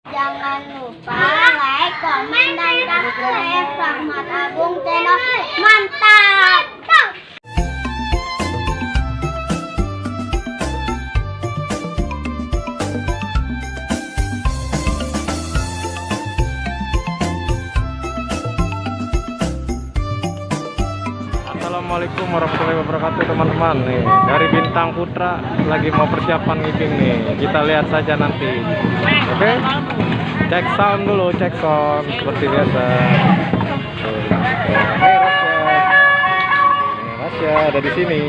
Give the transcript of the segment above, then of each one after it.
Jangan lupa like, komen, dan subscribe Rahmat Agung Channel. Mantap! Assalamualaikum warahmatullahi wabarakatuh teman-teman. Nih dari Bintang Putra lagi mau persiapan ngibing nih. Kita lihat saja nanti. Oke? Cek sound dulu, cek sound seperti biasa. Nih Rasya ada di sini.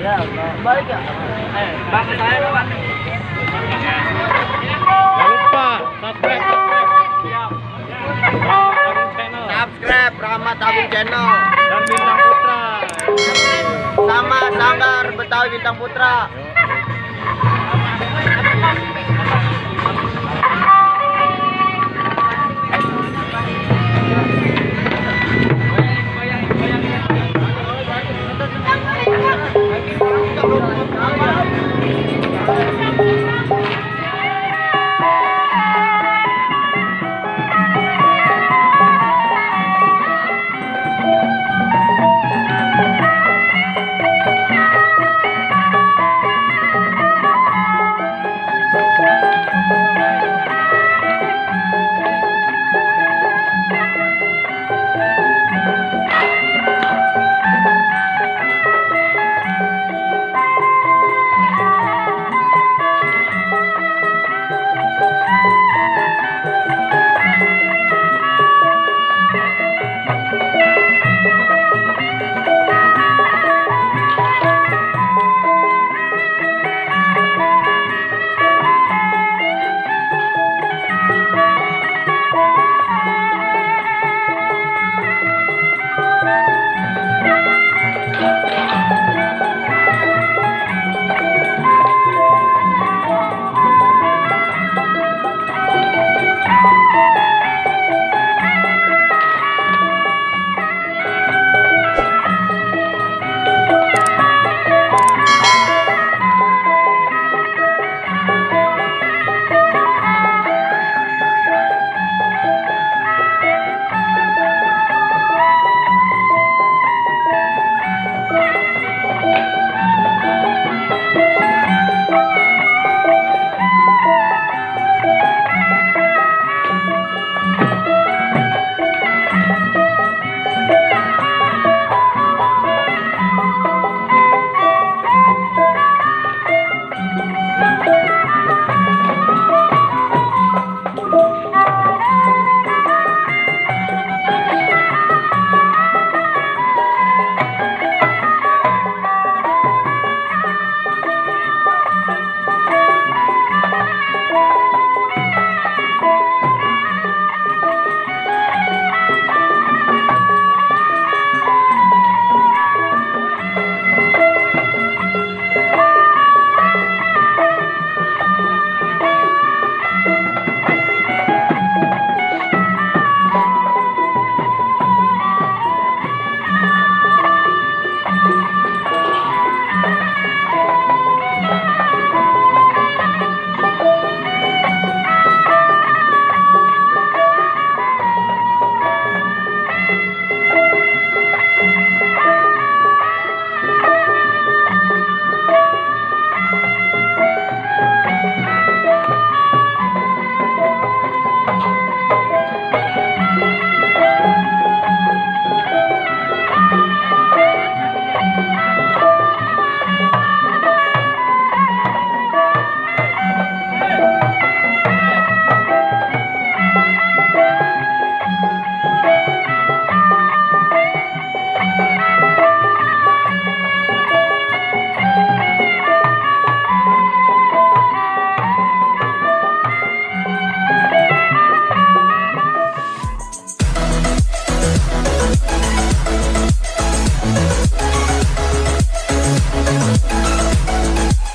Ya, balik ya. Bang, saya Bang. Jangan lupa Subscribe Rahmat Agung Channel dan Bintang Putra sama Sanggar Betawi Bintang Putra.